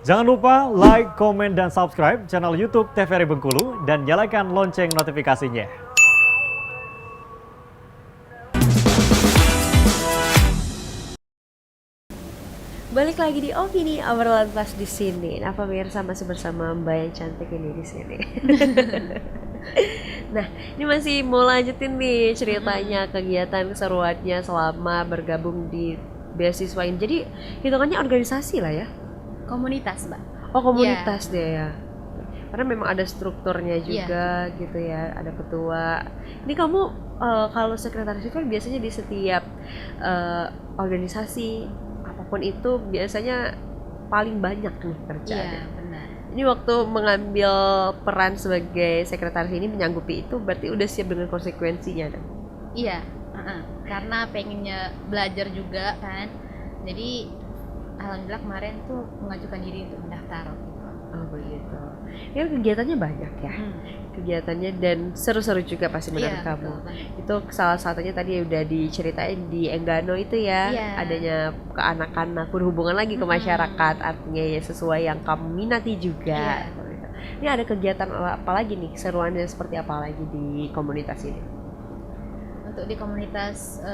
Jangan lupa like, komen, dan subscribe channel YouTube TVRI Bengkulu dan nyalakan lonceng notifikasinya. Balik lagi di Opini Obrolan Pas di sini. Nah, pemirsa masih bersama Mbak yang cantik ini di sini. Nah, ini masih mau lanjutin nih ceritanya kegiatan keseruannya selama bergabung di beasiswa ini. Jadi hitungannya organisasi lah ya. Komunitas, Mbak. Oh, komunitas deh ya. Karena memang ada strukturnya juga gitu ya, ada ketua. Ini kamu kalau sekretaris itu kan biasanya di setiap organisasi apapun itu biasanya paling banyak nih kerjaannya. Iya, benar. Ini waktu mengambil peran sebagai sekretaris ini menyanggupi itu berarti udah siap dengan konsekuensinya dong. Iya, karena pengennya belajar juga kan. Jadi alhamdulillah kemarin tuh mengajukan diri untuk mendaftar. Oh begitu. Ini kan kegiatannya banyak ya. Kegiatannya dan seru-seru juga pasti menurut kamu. Betul. Itu salah satunya tadi udah diceritain di Enggano itu ya. Iya. Adanya ke anak-anak berhubungan lagi ke masyarakat, artinya ya sesuai yang kamu minati juga. Iya. Ini ada kegiatan apa lagi nih? Keseruannya seperti apa lagi di komunitas ini? Untuk di komunitas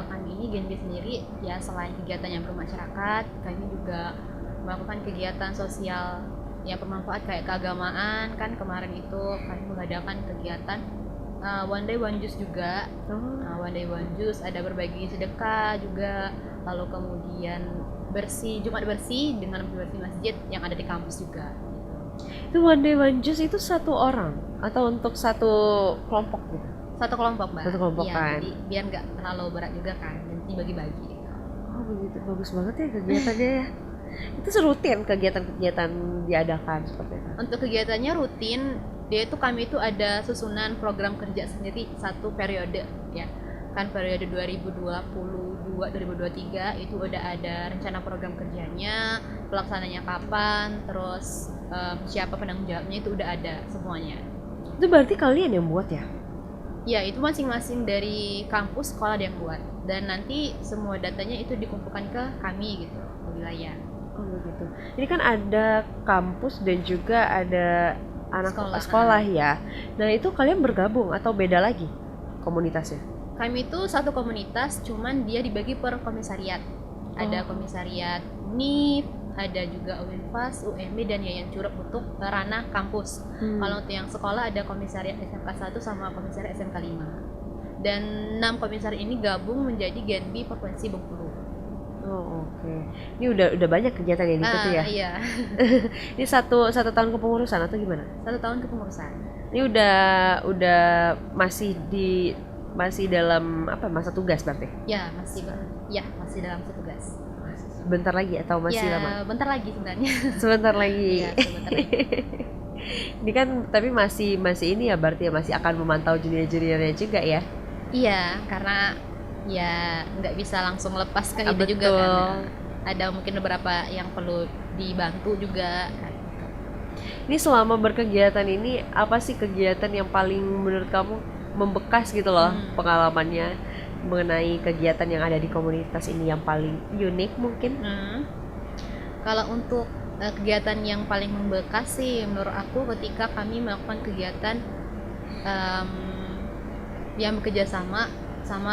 kami ini Genbi sendiri ya, selain kegiatan yang bermasyarakat, kami juga melakukan kegiatan sosial yang bermanfaat kayak keagamaan. Kan kemarin itu kami mengadakan kegiatan One Day One Juice juga. One Day One Juice, ada berbagi sedekah juga, lalu kemudian Jumat bersih dengan bersih masjid yang ada di kampus juga. Itu One Day One Juice itu satu orang atau untuk satu kelompok gitu? Satu kelompok, Mbak. Satu kelompok Iya, kan. jadi biar nggak terlalu berat juga kan, nanti bagi-bagi. Oh begitu, bagus banget ya kegiatannya ya. Itu serutin kegiatan-kegiatan diadakan seperti itu. Untuk kegiatannya rutin, kami itu ada susunan program kerja sendiri satu periode ya. Kan periode 2022-2023 itu udah ada rencana program kerjanya, pelaksananya kapan, terus siapa penanggung jawabnya itu udah ada semuanya. Itu berarti kalian yang buat ya? Ya, itu masing-masing dari kampus sekolah ada yang buat, dan nanti semua datanya itu dikumpulkan ke kami gitu, ke wilayah. Oh begitu. Ini kan ada kampus dan juga ada anak sekolah ya. Nah itu kalian bergabung atau beda lagi komunitasnya? Kami itu satu komunitas, cuman dia dibagi per komisariat. Ada komisariat NIF, ada juga UNFAS, UMB, dan Yayan Curug untuk ranah kampus. Kalau untuk yang sekolah ada komisariat SMK 1 sama komisariat SMK 5. Dan 6 komisariat ini gabung menjadi Genbi Provinsi Bengkulu. Oh oke. Ini udah banyak kegiatan yang diikuti ya? Iya. Ini satu tahun kepengurusan atau gimana? 1 tahun kepengurusan. Ini udah masih dalam masa tugas berarti? Ya, masih dalam tugas. Bentar lagi atau masih ya, lama? Bentar lagi sebenarnya. Sebentar lagi. Iya, sebentar lagi. Ini kan tapi masih ini ya, berarti ya masih akan memantau junior-juniornya juga ya? Iya, karena ya nggak bisa langsung lepas ke itu Betul. juga kan. Ada mungkin beberapa yang perlu dibantu juga. Ini selama berkegiatan ini apa sih kegiatan yang paling menurut kamu membekas gitu loh pengalamannya mengenai kegiatan yang ada di komunitas ini yang paling unik mungkin? Kalau untuk kegiatan yang paling membekas sih menurut aku ketika kami melakukan kegiatan yang bekerja sama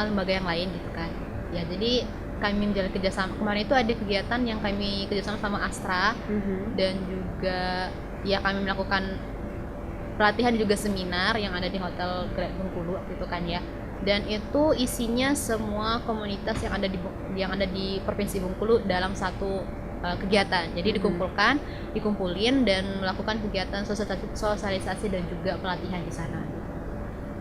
lembaga yang lain gitu kan. Ya, jadi kami menjalin kerjasama. Kemarin itu ada kegiatan yang kami kerjasama sama Astra, dan juga ya kami melakukan pelatihan juga seminar yang ada di Hotel Grand Bengkulu waktu itu kan ya. Dan itu isinya semua komunitas yang ada di Provinsi Bengkulu dalam satu kegiatan. Jadi dikumpulin dan melakukan kegiatan sosialisasi dan juga pelatihan di sana.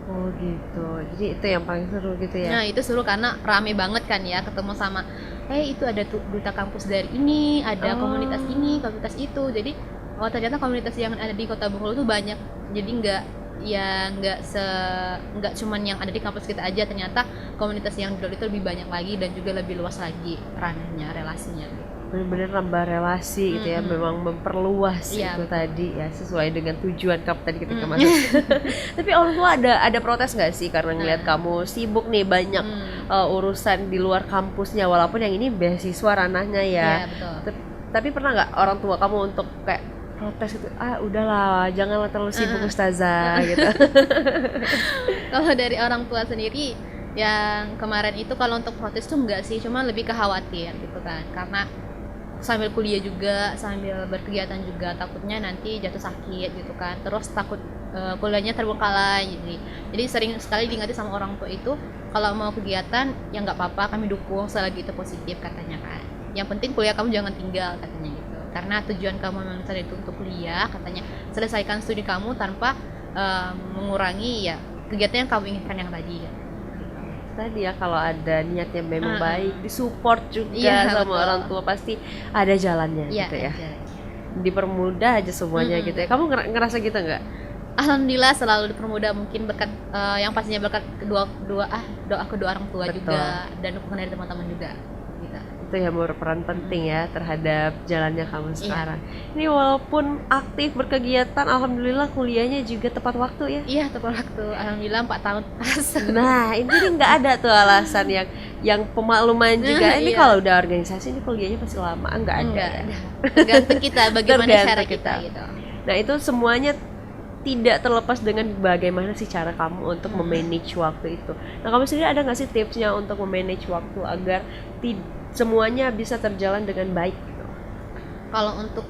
Oh gitu. Jadi itu yang paling seru gitu ya. Nah, itu seru karena rame banget kan ya, ketemu sama itu ada duta kampus dari ini, ada komunitas ini, komunitas itu. Jadi ternyata komunitas yang ada di Kota Bengkulu itu banyak. Jadi nggak cuman yang ada di kampus kita aja, ternyata komunitas yang di luar itu lebih banyak lagi dan juga lebih luas lagi ranahnya, relasinya. Benar-benar nambah relasi gitu ya, memang memperluas Iya, itu betul. tadi ya, sesuai dengan tujuan kamu tadi ketika masuk. Tapi orang tua ada protes nggak sih karena ngeliat kamu sibuk nih banyak urusan di luar kampusnya, walaupun yang ini beasiswa ranahnya ya. Iya, betul. Tapi pernah nggak orang tua kamu untuk kayak protes gitu, udahlah janganlah terlalu sibuk ustazah gitu? Kalau dari orang tua sendiri yang kemarin itu kalau untuk protes tuh enggak sih, cuma lebih ke khawatir gitu kan, karena sambil kuliah juga, sambil berkegiatan juga, takutnya nanti jatuh sakit gitu kan, terus takut kuliahnya terbengkalai. Jadi sering sekali diingatkan sama orang tua itu, kalau mau kegiatan ya nggak apa-apa, kami dukung selagi itu positif katanya kan, yang penting kuliah kamu jangan tinggal katanya gitu, karena tujuan kamu memang misalnya itu untuk kuliah katanya, selesaikan studi kamu tanpa mengurangi ya kegiatan yang kamu inginkan yang tadi ya. Tadi ya, kalau ada niat yang memang baik, disupport juga Iya, sama betul. orang tua, pasti ada jalannya Iya, gitu ya. aja. Dipermudah aja semuanya gitu ya. Kamu ngerasa gitu nggak? Alhamdulillah selalu dipermudah, mungkin berkat yang pastinya berkat doa kedua orang tua Betul. juga, dan dukungan dari teman-teman juga gitu. Itu yang berperan penting ya terhadap jalannya kamu Iya. sekarang. Ini walaupun aktif berkegiatan, alhamdulillah kuliahnya juga tepat waktu ya. Iya, tepat waktu. Alhamdulillah 4 tahun pas. Nah, ini nggak ada tuh alasan yang pemakluman juga. Ini Iya. kalau udah organisasi ini kuliahnya pasti lama, nggak ada. Enggak ya. ada. Tergantung kita bagaimana Tergantung cara kita. kita gitu. Nah, itu semuanya tidak terlepas dengan bagaimana sih cara kamu untuk memanage waktu itu. Nah, kamu sendiri ada nggak sih tipsnya untuk memanage waktu agar semuanya bisa terjalan dengan baik gitu? Kalau untuk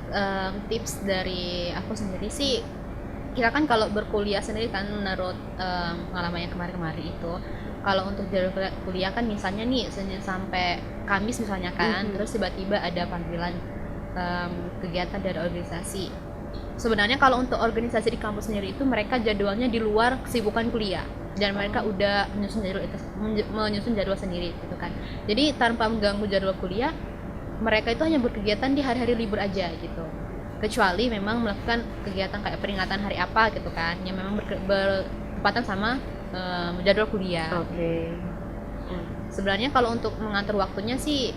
tips dari aku sendiri sih, kita kan kalau berkuliah sendiri kan menurut pengalaman yang kemarin-kemarin itu, kalau untuk jadwal kuliah kan misalnya nih Senin sampai Kamis misalnya kan, terus tiba-tiba ada panggilan kegiatan dari organisasi. Sebenarnya kalau untuk organisasi di kampus sendiri itu mereka jadwalnya di luar kesibukan kuliah, dan mereka udah menyusun jadwal sendiri gitu kan. Jadi tanpa mengganggu jadwal kuliah, mereka itu hanya berkegiatan di hari-hari libur aja gitu. Kecuali memang melakukan kegiatan kayak peringatan hari apa gitu kan, yang memang bertepatan sama jadwal kuliah. Oke. Sebenarnya kalau untuk mengatur waktunya sih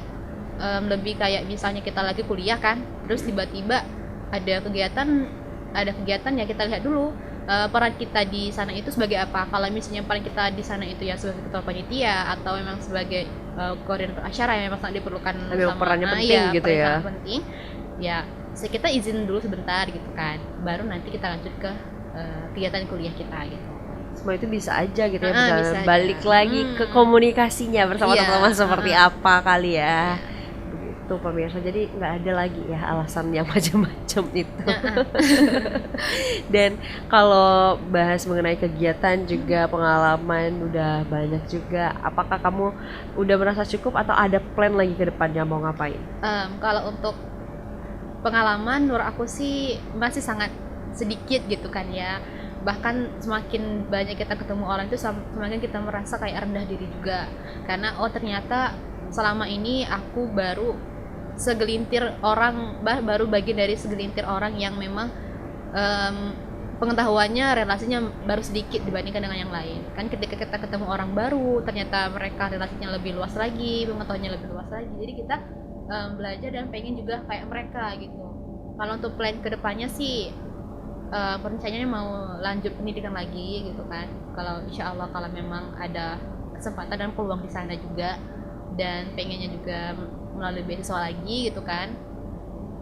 lebih kayak misalnya kita lagi kuliah kan, terus tiba-tiba ada kegiatan ya kita lihat dulu peran kita di sana itu sebagai apa. Kalau misalnya peran kita di sana itu ya sebagai ketua panitia atau memang sebagai koordinator acara yang memang sangat diperlukan, Memang perannya penting gitu peran ya. sangat penting ya, kita izin dulu sebentar gitu kan, baru nanti kita lanjut ke kegiatan kuliah kita gitu. Semua itu bisa aja gitu ya, bisa Bisa aja. balik lagi ke komunikasinya bersama Iya, teman-teman seperti apa kali ya. Begitu pemirsa, jadi nggak ada lagi ya alasan yang macam-macam itu. Dan kalau bahas mengenai kegiatan juga pengalaman udah banyak juga, apakah kamu udah merasa cukup atau ada plan lagi ke depannya mau ngapain? Kalau untuk pengalaman menurut aku sih masih sangat sedikit gitu kan ya, bahkan semakin banyak kita ketemu orang itu semakin kita merasa kayak rendah diri juga, karena ternyata selama ini aku baru segelintir orang, baru bagian dari segelintir orang yang memang pengetahuannya, relasinya baru sedikit dibandingkan dengan yang lain. Kan ketika kita ketemu orang baru, ternyata mereka relasinya lebih luas lagi, pengetahuannya lebih luas lagi. Jadi kita belajar dan pengen juga kayak mereka gitu. Kalau untuk plan kedepannya sih rencananya mau lanjut pendidikan lagi gitu kan. Kalau insya Allah kalau memang ada kesempatan dan peluang di sana juga, dan pengennya juga melalui beasiswa lagi gitu kan.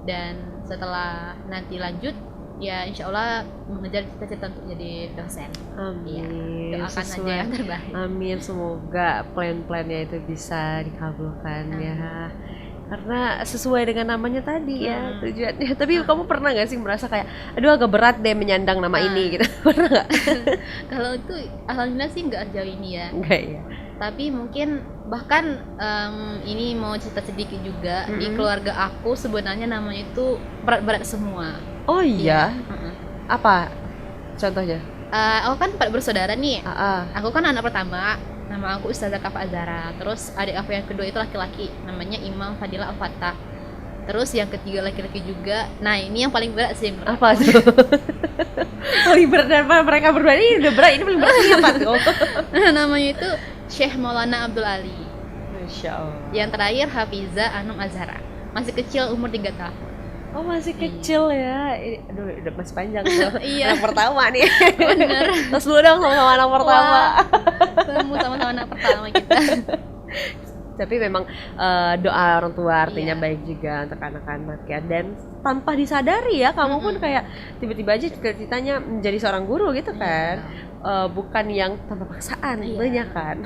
Dan setelah nanti lanjut ya insya Allah mengejar cita-cita untuk jadi dosen. Amin. Ya, doakan aja yang terbaik. Amin, semoga plan-plannya itu bisa dikabulkan ya. Karena sesuai dengan namanya tadi ya tujuannya. Tapi kamu pernah nggak sih merasa kayak, aduh agak berat deh menyandang nama ini gitu? Pernah nggak? Kalau itu alhamdulillah sih nggak sejauh ini ya. Enggak ya. Tapi mungkin bahkan ini mau cerita sedikit juga, di keluarga aku sebenarnya namanya itu berat-berat semua. Oh iya. Apa contohnya? Aku kan 4 bersaudara nih. Aku Aku kan anak pertama, nama aku Ustazah Kafa Azara. Terus adik aku yang kedua itu laki-laki, namanya Imam Fadila Al-Fatah. Terus yang ketiga laki-laki juga. Nah ini yang paling berat sih menurut apa tuh? Paling berat daripada mereka berdua ini udah berat, ini paling berat ini apa tuh? namanya itu Syekh Maulana Abdul Ali. Masya Allah. Yang terakhir Hafiza Anum Azhara. Masih kecil, umur 3 tahun. Oh masih kecil ya. Aduh udah masih panjang tuh. Iya. Anak pertama nih. Bener. Terus dulu dong sama anak pertama. Wah, sama-sama anak pertama kita. Tapi memang doa orang tua artinya Iya. baik juga untuk anak-anak ya. Dan tanpa disadari ya, kamu pun kayak tiba-tiba aja ceritanya menjadi seorang guru gitu kan. Bukan yang tanpa paksaan, Iya. banyak kan.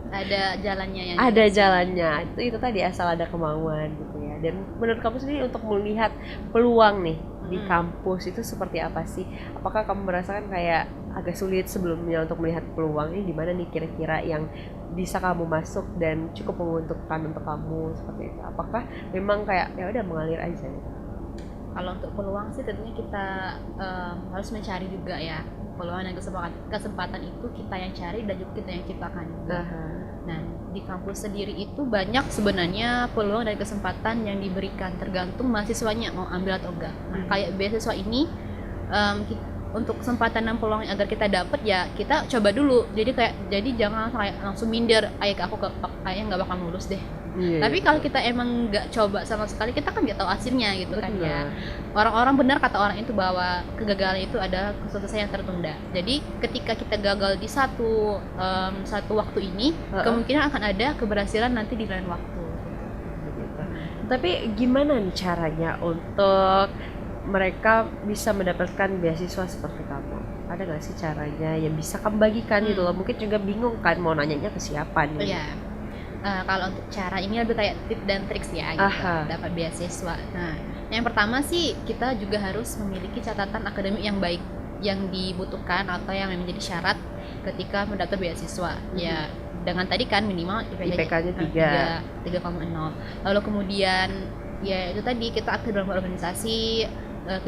Ada jalannya yang Ada jalannya. Itu tadi asal ada kemauan gitu ya. Dan menurut kamu sendiri untuk melihat peluang nih di kampus itu seperti apa sih? Apakah kamu merasakan kayak agak sulit sebelumnya untuk melihat peluang ini di mana nih kira-kira yang bisa kamu masuk dan cukup menguntungkan untuk kamu seperti itu? Apakah memang kayak ya udah mengalir aja gitu? Kalau untuk peluang sih tentunya kita harus mencari juga ya. Peluang dan kesempatan itu kita yang cari dan juga kita yang ciptakan juga. Nah, di kampus sendiri itu banyak sebenarnya peluang dan kesempatan yang diberikan, tergantung mahasiswanya mau ambil atau enggak. Nah, kayak beasiswa ini untuk kesempatan dan peluang agar kita dapat ya kita coba dulu. Jadi jangan kayak langsung minder, aku kayaknya nggak bakal lulus deh. Tapi kalau kita emang nggak coba sama sekali, kita kan nggak tahu hasilnya gitu kan ya. Orang-orang benar kata orang itu bahwa kegagalan itu adalah kesuksesan yang tertunda. Jadi ketika kita gagal di satu waktu ini, kemungkinan akan ada keberhasilan nanti di lain waktu. Gitu. Tapi gimana nih caranya untuk mereka bisa mendapatkan beasiswa seperti kamu? Ada nggak sih caranya yang bisa kamu bagikan gitu loh? Mungkin juga bingung kan mau nanyanya ke siapa nih? Iya. Kalau untuk cara ini lebih kayak tips dan triks ya gitu, dapat beasiswa. Nah, yang pertama sih kita juga harus memiliki catatan akademik yang baik yang dibutuhkan atau yang menjadi syarat ketika mendapat beasiswa. Ya, dengan tadi kan minimal IPK-nya 3,0. Lalu kemudian ya itu tadi kita aktif dalam organisasi,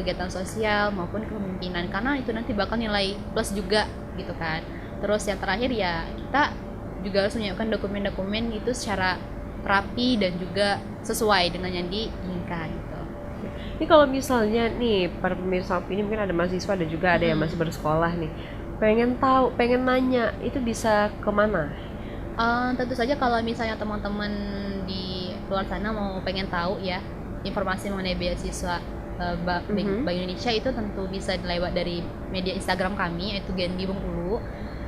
kegiatan sosial maupun kepemimpinan, karena itu nanti bakal nilai plus juga gitu kan. Terus yang terakhir ya kita juga harus menyiapkan dokumen-dokumen itu secara rapi dan juga sesuai dengan yang diinginkan gitu. Ini kalau misalnya nih para pemirsa ini mungkin ada mahasiswa dan juga ada yang masih bersekolah nih, pengen tahu, pengen nanya, itu bisa kemana? Tentu saja kalau misalnya teman-teman di luar sana mau pengen tahu ya informasi mengenai beasiswa Bank Indonesia, itu tentu bisa dilewat dari media Instagram kami yaitu Genbi Bengkulu.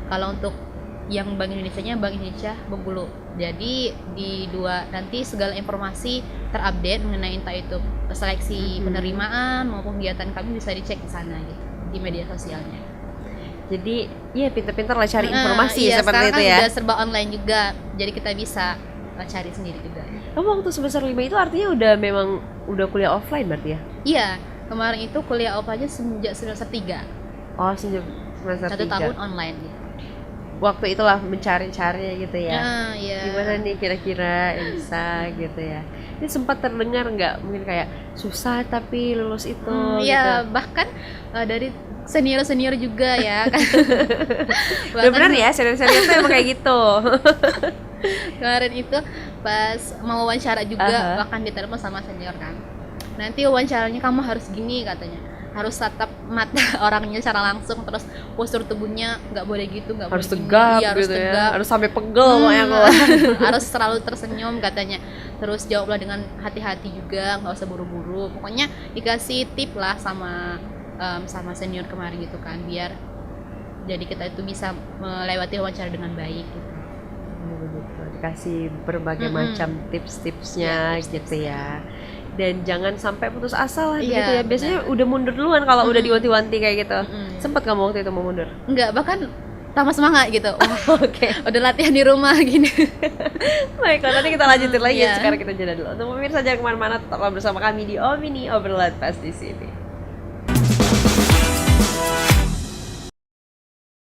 Kalau untuk yang Bank Indonesia-nya Bank Indonesia Bengkulu. Jadi nanti segala informasi terupdate mengenai entah itu seleksi penerimaan maupun kegiatan kami bisa dicek di sana gitu, di media sosialnya. Jadi ya pintar-pintar lah cari informasi iya, seperti itu kan ya. Udah serba online juga, jadi kita bisa cari sendiri juga. Kamu waktu semester 5 itu artinya udah kuliah offline berarti ya? Iya, kemarin itu kuliah offline sejak semester 3. Oh, sejak semester 1 3. tahun online gitu. Waktu itulah mencari-cari gitu ya. Iya. Gimana nih kira-kira yang bisa gitu ya. Ini sempat terdengar nggak mungkin kayak susah tapi lulus itu Iya, gitu. bahkan dari senior juga ya kan. Udah benar ya, senior-senior tuh emang kayak gitu. Kemarin itu pas mau wawancara juga bahkan ditelepon sama senior kan. Nanti wawancaranya kamu harus gini katanya. Harus tatap mata orangnya secara langsung, terus postur tubuhnya nggak boleh gitu, nggak boleh Harus gini. tegap Iya, harus gitu ya. tegap. Harus sampai pegel pokoknya kalau. Harus selalu tersenyum katanya. Terus jawablah dengan hati-hati juga, nggak usah buru-buru. Pokoknya dikasih tip lah sama senior kemarin gitu kan, biar jadi kita itu bisa melewati wawancara dengan baik gitu. Dikasih berbagai macam tips-tipsnya gitu ya. Dan jangan sampai putus asa lah gitu ya. Biasanya udah mundur duluan kalau udah diwanti-wanti kayak gitu. Sempet kamu waktu itu mau mundur? Enggak, bahkan tambah semangat gitu. Oke. Udah latihan di rumah gini. Baiklah, nanti kita lanjutin lagi. Iya. Sekarang kita jeda dulu. Untuk pemirsa jangan kemana-mana, tetaplah bersama kami di Omini, obrolan pas di sini.